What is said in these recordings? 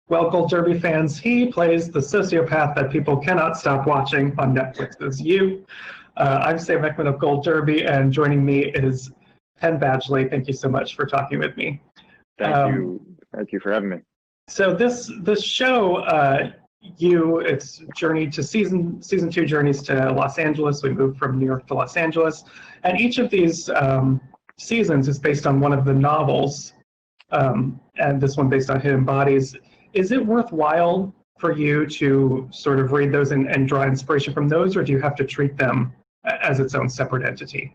Well, Gold Derby fans, he plays the sociopath that people cannot stop watching on Netflix's You. I'm Sam Ekman of Gold Derby, and joining me is Penn Badgley. Thank you so much for talking with me. Thank you for having me. So this show, it's journey to season 2 journeys to Los Angeles. We moved from New York to Los Angeles, and each of these seasons is based on one of the novels, and this one based on Hidden Bodies. Is it worthwhile for you to sort of read those and draw inspiration from those, or do you have to treat them as its own separate entity?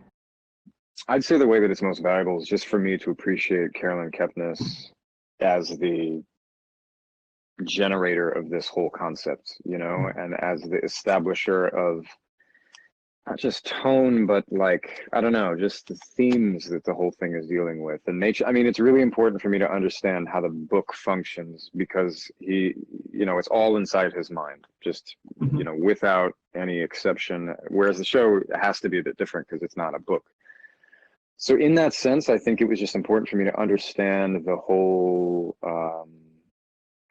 I'd say the way that it's most valuable is just for me to appreciate Carolyn Kepnes as the generator of this whole concept, and as the establisher of not just tone, but like, I don't know, just the themes that the whole thing is dealing with. And nature, I mean, it's really important for me to understand how the book functions, because it's all inside his mind, just, without any exception. Whereas the show has to be a bit different because it's not a book. So in that sense, I think it was just important for me to understand the whole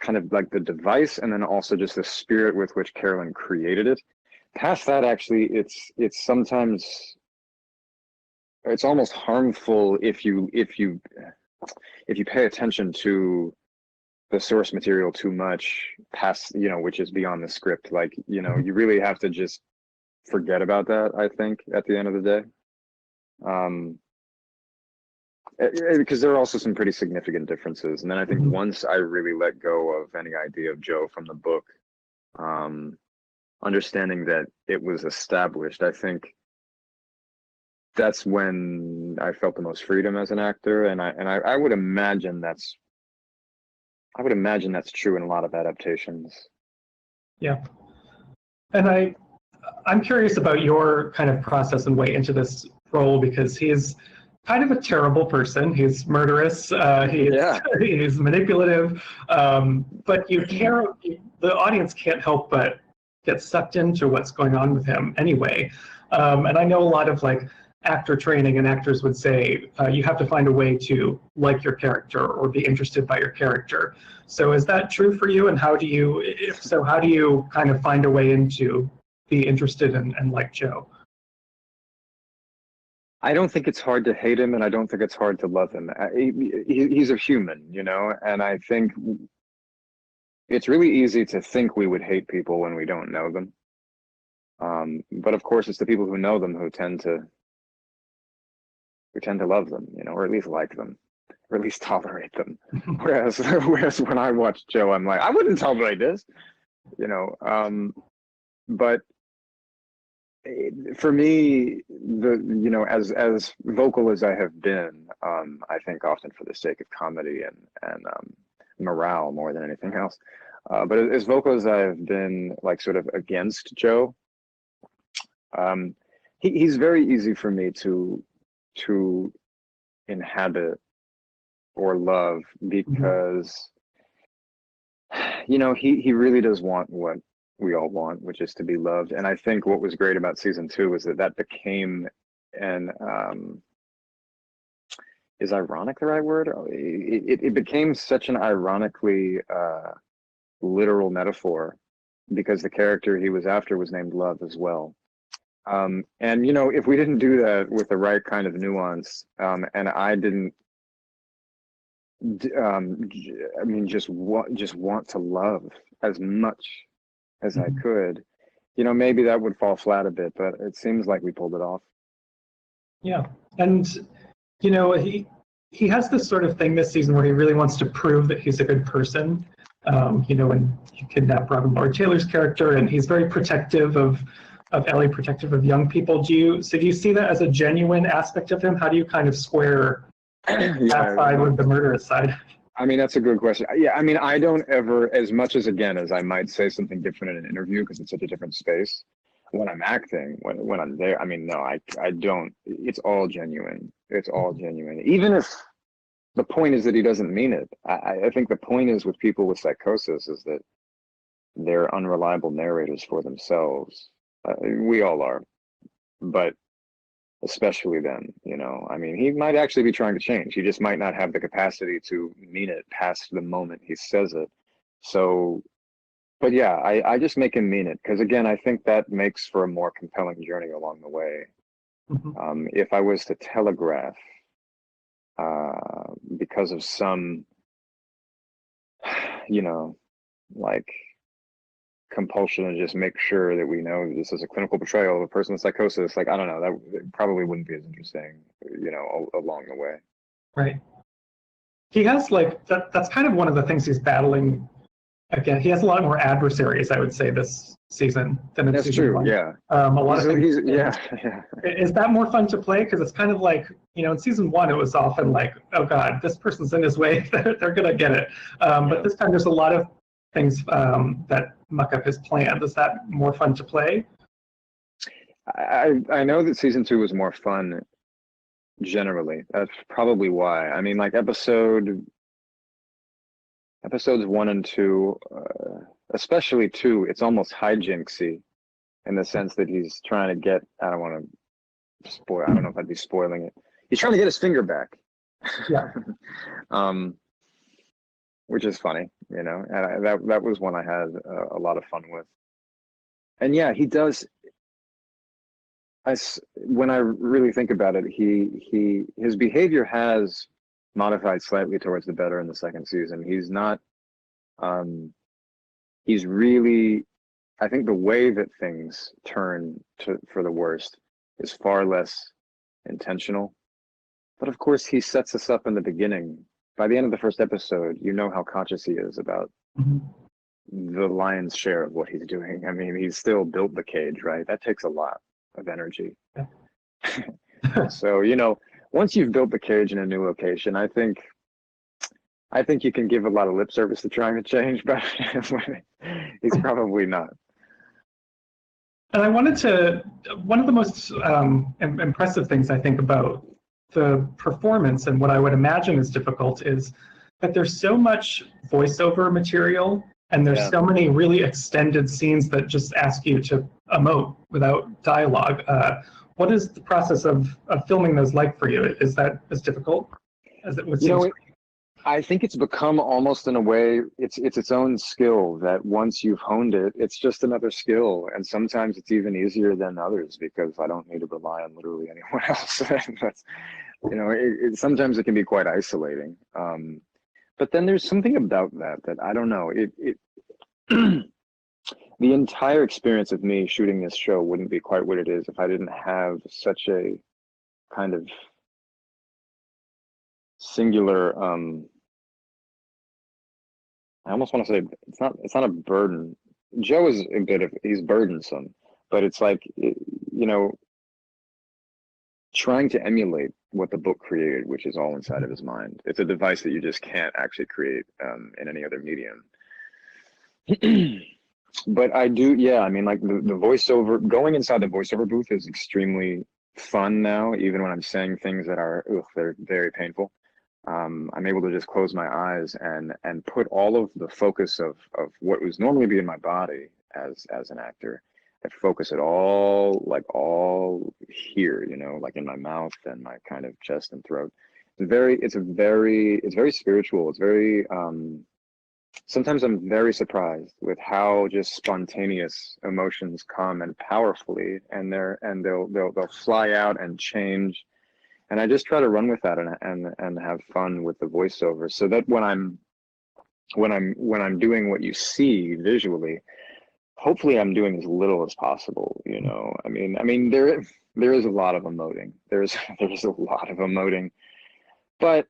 kind of like the device, and then also just the spirit with which Carolyn created it. Past that, actually, it's sometimes, it's almost harmful if you pay attention to the source material too much, past, which is beyond the script. Like, you really have to just forget about that, I think, at the end of the day. Because there are also some pretty significant differences. And then I think once I really let go of any idea of Joe from the book, understanding that it was established, I think that's when I felt the most freedom as an actor. And I would imagine that's true in a lot of adaptations. Yeah. And I'm curious about your kind of process and way into this role, because he's kind of a terrible person. He's murderous. He's manipulative. But the audience can't help but get sucked into what's going on with him anyway. And I know a lot of like actor training, and actors would say you have to find a way to like your character or be interested by your character. So is that true for you? And how do you kind of find a way into be interested and like Joe? I don't think it's hard to hate him, and I don't think it's hard to love him. He's a human, and I think it's really easy to think we would hate people when we don't know them. But of course, it's the people who know them who tend to love them, or at least like them, or at least tolerate them. Whereas when I watch Joe, I'm like, I wouldn't tolerate this, but for me, as vocal as I have been, I think often for the sake of comedy and morale more than anything else, but as vocal as I have been, like sort of against Joe, he's very easy for me to inhabit or love, because he really does want what we all want, which is to be loved. And I think what was great about season 2 was that became is ironic the right word? It became such an ironically literal metaphor, because the character he was after was named Love as well. And if we didn't do that with the right kind of nuance, and I didn't just want to love as much as I could, maybe that would fall flat a bit, but it seems like we pulled it off. Yeah. And he has this sort of thing this season where he really wants to prove that he's a good person. When you kidnap Robin Lord Taylor's character, and he's very protective of Ellie, protective of young people. Do you see that as a genuine aspect of him? How do you kind of square that side with the murderous side? I mean, that's a good question. Yeah, I mean, I don't ever, as much as, again, as I might say something different in an interview because it's such a different space, when I'm acting, when I'm there, I mean, no, I don't. It's all genuine. It's all genuine. Even if the point is that he doesn't mean it. I think the point is with people with psychosis is that they're unreliable narrators for themselves. We all are, but especially then, I mean, he might actually be trying to change. He just might not have the capacity to mean it past the moment he says it. So, but yeah, I just make him mean it, because again, I think that makes for a more compelling journey along the way. If I was to telegraph, because of some, you know, like compulsion to just make sure that we know this is a clinical portrayal of a person with psychosis, like, I don't know, that probably wouldn't be as interesting, along the way. Right. He has like that's kind of one of the things he's battling again. He has a lot more adversaries, I would say, this season than in That's season true. one. Yeah. A lot of things. Yeah. Is that more fun to play? Because it's kind of like, in season one, it was often like, oh God, this person's in his way. They're going to get it. But this time there's a lot of things that muck up his plan. Is that more fun to play? I know that season 2 was more fun generally. That's probably why. I mean, like episodes 1 and 2, especially 2, it's almost hijinksy in the sense that he's trying to get, I don't want to spoil, I don't know if I'd be spoiling it. He's trying to get his finger back. Yeah. Which is funny, and that was one I had a lot of fun with. And yeah, he does. When I really think about it, his behavior has modified slightly towards the better in the second season. He's not. He's really. I think the way that things turn for the worst is far less intentional. But of course, he sets us up in the beginning. By the end of the first episode, you know how conscious he is about the lion's share of what he's doing. I mean, he's still built the cage, right? That takes a lot of energy. So, once you've built the cage in a new location, I think you can give a lot of lip service to trying to change, but he's probably not. And one of the most impressive things I think about the performance, and what I would imagine is difficult, is that there's so much voiceover material, and there's so many really extended scenes that just ask you to emote without dialogue. What is the process of filming those like for you? Is that as difficult as it would seem? I think it's become almost, in a way, it's its own skill, that once you've honed it, it's just another skill. And sometimes it's even easier than others because I don't need to rely on literally anyone else. That's, sometimes it can be quite isolating. But then there's something about that I don't know. The entire experience of me shooting this show wouldn't be quite what it is if I didn't have such a kind of singular, I almost want to say it's not a burden. Joe is he's burdensome, but it's like, trying to emulate what the book created, which is all inside of his mind. It's a device that you just can't actually create in any other medium. But I do, I mean, like the voiceover, going inside the voiceover booth is extremely fun now, even when I'm saying things that are, they're very painful. I'm able to just close my eyes and put all of the focus of what would normally be in my body as an actor. I focus it all here, like in my mouth and my kind of chest and throat. It's very spiritual. It's very, sometimes I'm very surprised with how just spontaneous emotions come and powerfully, and they'll fly out and change. And I just try to run with that and have fun with the voiceover, so that when I'm doing what you see visually, hopefully I'm doing as little as possible. I mean there is a lot of emoting. There's a lot of emoting, but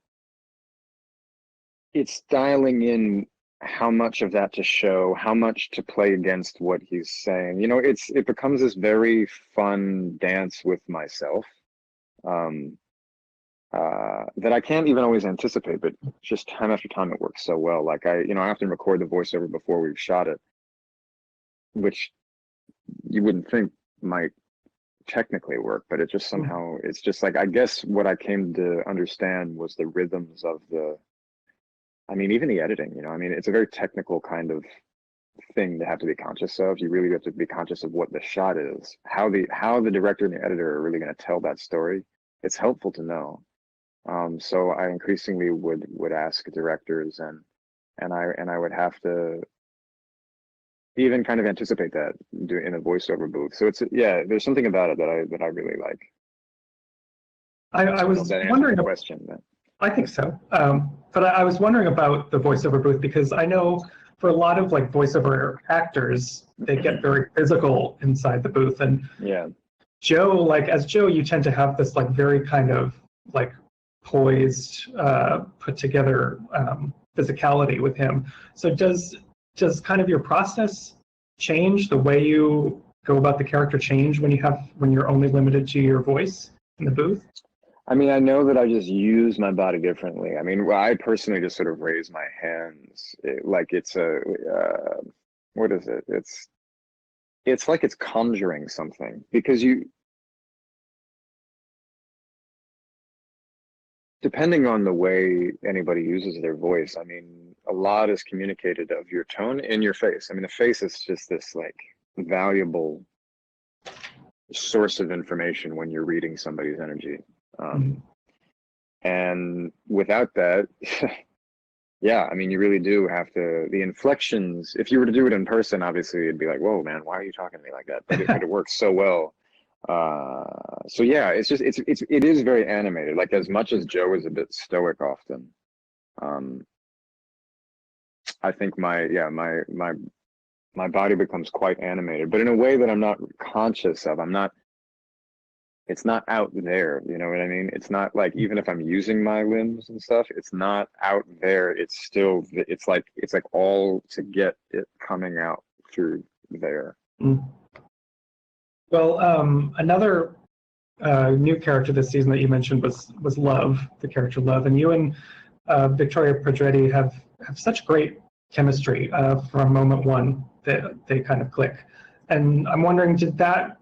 it's dialing in how much of that to show, how much to play against what he's saying. It becomes this very fun dance with myself. That I can't even always anticipate, but just time after time it works so well. Like I often record the voiceover before we've shot it, which you wouldn't think might technically work, but it just somehow, it's just like, I guess what I came to understand was the rhythms of even the editing, it's a very technical kind of thing to have to be conscious of. You really have to be conscious of what the shot is, how the director and the editor are really going to tell that story. It's helpful to know. So I increasingly would ask directors and I would have to even kind of anticipate that in a voiceover booth. So it's, yeah, there's something about it that I really like. I don't know was if that answers wondering. the question, but I think so. But I was wondering about the voiceover booth because I know for a lot of like voiceover actors, they get very physical inside the booth. And yeah, Joe, like as Joe, you tend to have this like very kind of like poised, put together physicality with him. So does kind of your process change, the way you go about the character change when you're only limited to your voice in the booth? I mean, I know that I just use my body differently. I mean, I personally just sort of raise my hands, like it's a what is it? It's like it's conjuring something, because depending on the way anybody uses their voice, I mean, a lot is communicated of your tone in your face. I mean, the face is just this like valuable source of information when you're reading somebody's energy. And without that, yeah, I mean, you really do have to, the inflections, if you were to do it in person, obviously it'd be like, whoa, man, why are you talking to me like that? But it works so well. So yeah, it's just, it is very animated. Like, as much as Joe is a bit stoic often, I think my body becomes quite animated, but in a way that I'm not conscious of. It's not out there, you know what I mean? It's not like, even if I'm using my limbs and stuff, it's not out there. It's still, it's like all to get it coming out through there. Well, another new character this season that you mentioned was Love, the character Love, and you and Victoria Pedretti have such great chemistry from moment one that they kind of click. And I'm wondering, did that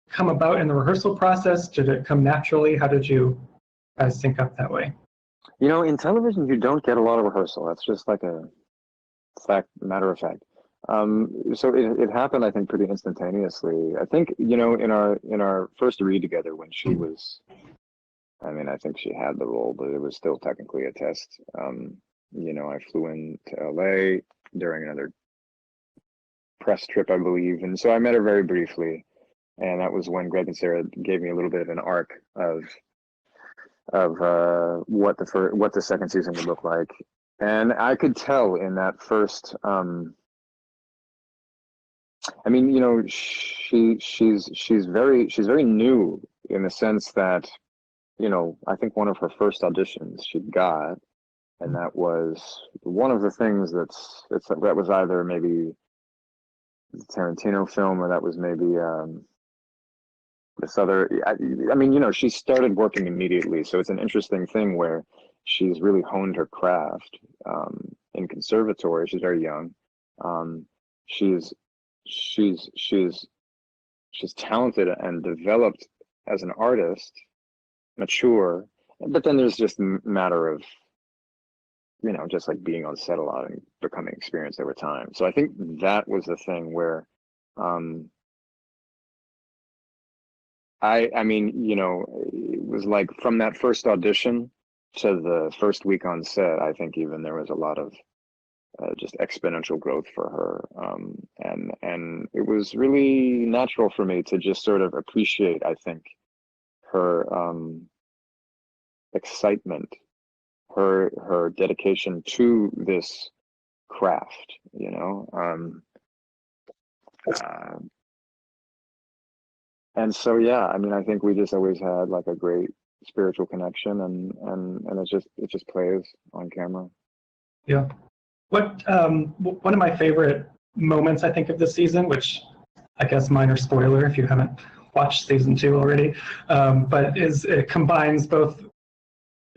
come about in the rehearsal process? Did it come naturally? How did you guys sync up that way? You know, in television, you don't get a lot of rehearsal. That's just like a matter of fact. So it happened, I think, pretty instantaneously. I think, you know, in our first read together, when she was, I mean, I think she had the role, but it was still technically a test. You know, I flew in to LA during another press trip, I believe, and so I met her very briefly. And that was when Greg and Sarah gave me a little bit of an arc of what the second season would look like. And I could tell in that first, I mean, you know, she's very new, in the sense that, you know, I think one of her first auditions she got, and that was one of the things that was either maybe the Tarantino film, or that was maybe this other, I mean, you know, she started working immediately. So it's an interesting thing where she's really honed her craft in conservatory. She's very young. She's talented and developed as an artist, mature. But then there's just a matter of, you know, just like being on set a lot and becoming experienced over time. So I think that was the thing where, I mean, you know, it was like from that first audition to the first week on set, I think even there was a lot of just exponential growth for her. And it was really natural for me to just sort of appreciate, I think, her excitement, her dedication to this craft, you know. And so, yeah, I mean, I think we just always had like a great spiritual connection, and it just plays on camera. Yeah. What one of my favorite moments, I think, of this season, which I guess minor spoiler if you haven't watched season 2 already, but it combines both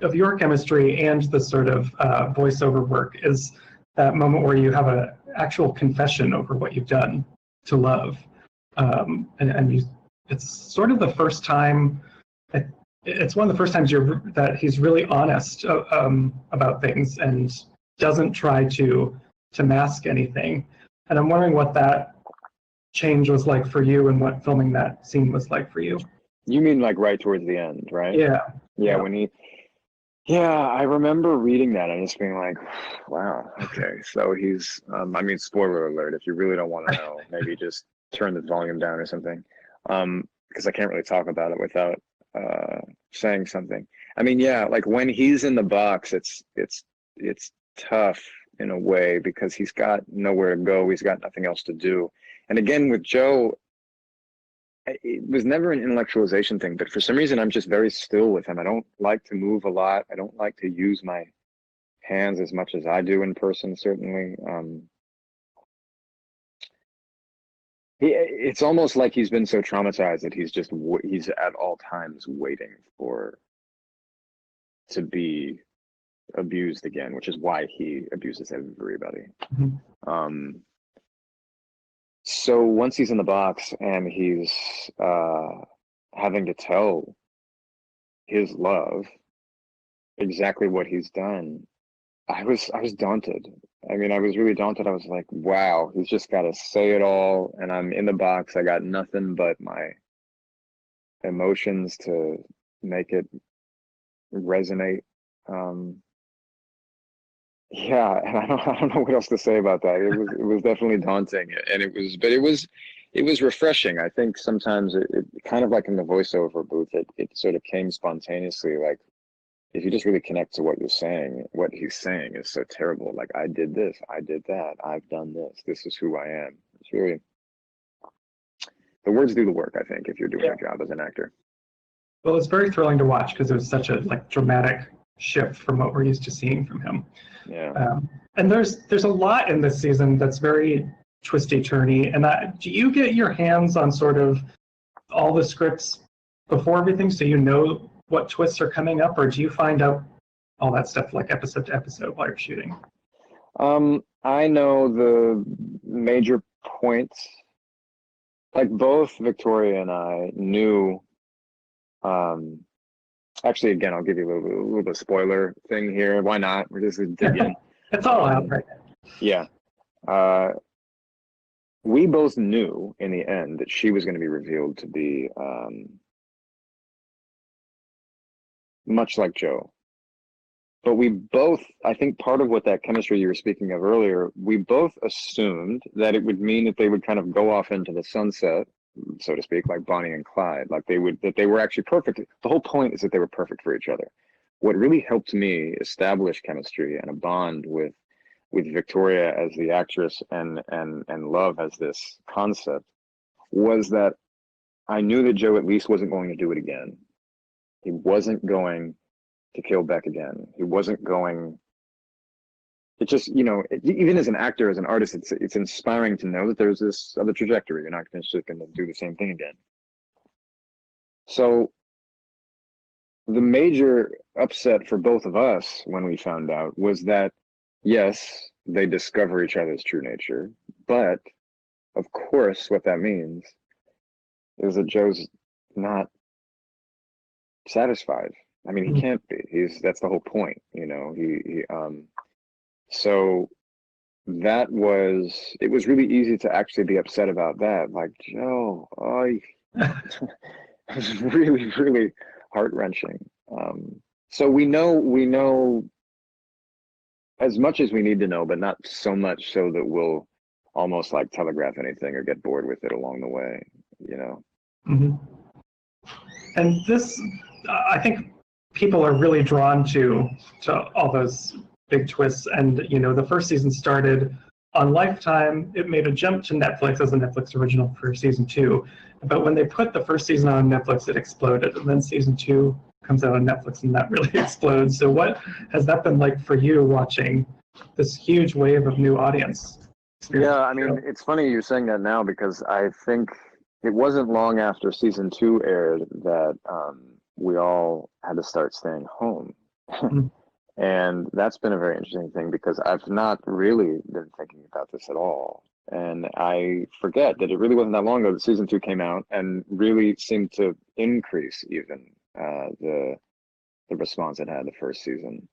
of your chemistry and the sort of voiceover work, is that moment where you have an actual confession over what you've done to Love, and you. It's sort of the first time. It's one of the first times that he's really honest about things and doesn't try to mask anything. And I'm wondering what that change was like for you, and what filming that scene was like for you. You mean like right towards the end, right? Yeah. Yeah. When Yeah, I remember reading that and just being like, wow, okay. So he's, I mean, spoiler alert, if you really don't want to know, maybe just turn the volume down or something. Because I can't really talk about it without saying something. I mean, yeah, like when he's in the box, it's tough in a way because he's got nowhere to go. He's got nothing else to do. And again, with Joe, it was never an intellectualization thing, but for some reason, I'm just very still with him. I don't like to move a lot. I don't like to use my hands as much as I do in person, certainly. It's almost like he's been so traumatized that he's at all times waiting to be abused again, which is why he abuses everybody. Mm-hmm. So once he's in the box and he's having to tell his love exactly what he's done, I was daunted. I mean, I was really daunted. I was like, wow, he's just got to say it all, and I'm in the box. I got nothing but my emotions to make it resonate. Yeah, and I don't know what else to say about that. It was definitely daunting, and it was refreshing. I think sometimes it kind of like in the voiceover booth, it sort of came spontaneously. Like if you just really connect to what you're saying, what he's saying is so terrible. Like I did this, I did that, I've done this. This is who I am. It's really the words do the work. I think if you're doing your job as an actor. Well, it's very thrilling to watch because it was such a like dramatic shift from what we're used to seeing from him. Yeah. And there's a lot in this season that's very twisty turny. And do you get your hands on sort of all the scripts before everything, so you know what twists are coming up, or do you find out all that stuff like episode to episode while you're shooting? I know the major points. Like both Victoria and I knew. Actually, again, I'll give you a little bit of spoiler thing here. Why not? We're just dig in. It's all out right now. Yeah. We both knew in the end that she was going to be revealed to be much like Joe. But we both, I think part of what that chemistry you were speaking of earlier, we both assumed that it would mean that they would kind of go off into the sunset, so to speak, like Bonnie and Clyde, like that they were actually perfect. The whole point is that they were perfect for each other. What really helped me establish chemistry and a bond with Victoria as the actress and Love as this concept was that I knew that Joe at least wasn't going to do it again. He wasn't going to kill Beck again. He wasn't going. It just, even as an actor, as an artist, it's inspiring to know that there's this other trajectory. You're not just going to do the same thing again. So the major upset for both of us when we found out was that, yes, they discover each other's true nature, but of course, what that means is that Joe's not satisfied. I mean, he can't be. That's the whole point, so it was really easy to actually be upset about that. Like, Joe, it was really, really heart-wrenching. So we know as much as we need to know, but not so much so that we'll almost like telegraph anything or get bored with it along the way, Mm-hmm. And this, I think people are really drawn to all those big twists. And, the first season started on Lifetime. It made a jump to Netflix as a Netflix original for season 2. But when they put the first season on Netflix, it exploded. And then season 2 comes out on Netflix and that really explodes. So what has that been like for you watching this huge wave of new audience experience? Yeah, I mean, it's funny you're saying that now because I think it wasn't long after season 2 aired that we all had to start staying home. And that's been a very interesting thing because I've not really been thinking about this at all. And I forget that it really wasn't that long ago that season 2 came out and really seemed to increase even the response it had the first season.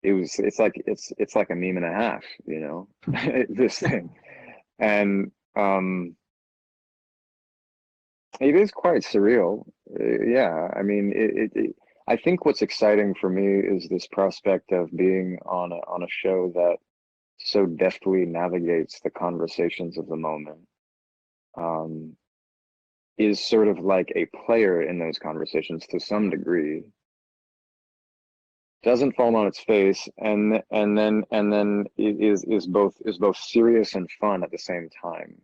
It's like a meme and a half, this thing. And it is quite surreal. Yeah, I mean, I think what's exciting for me is this prospect of being on a show that so deftly navigates the conversations of the moment. Is sort of like a player in those conversations to some degree. Doesn't fall on its face, and then is both serious and fun at the same time.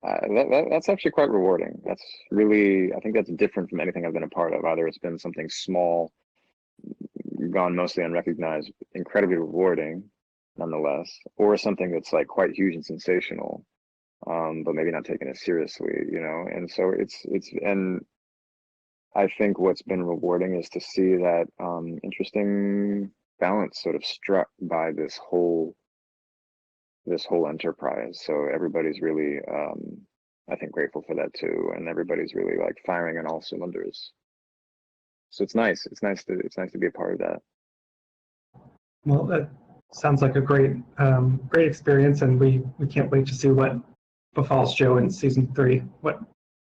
That's actually quite rewarding. That's really, I think that's different from anything I've been a part of. Either it's been something small, gone mostly unrecognized, incredibly rewarding, nonetheless, or something that's like quite huge and sensational, but maybe not taken as seriously, you know. And so and I think what's been rewarding is to see that interesting balance sort of struck by this whole enterprise. So everybody's really, I think, grateful for that too, and everybody's really like firing on all cylinders. So it's nice. It's nice to be a part of that. Well, that sounds like a great experience, and we can't wait to see what befalls Joe in season 3. What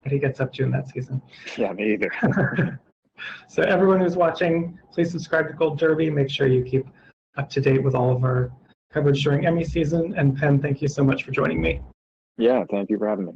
he gets up to in that season. Yeah, me either. So everyone who's watching, please subscribe to GoldDelby. Make sure you keep up to date with all of our coverage during Emmy season. And Penn, thank you so much for joining me. Yeah, thank you for having me.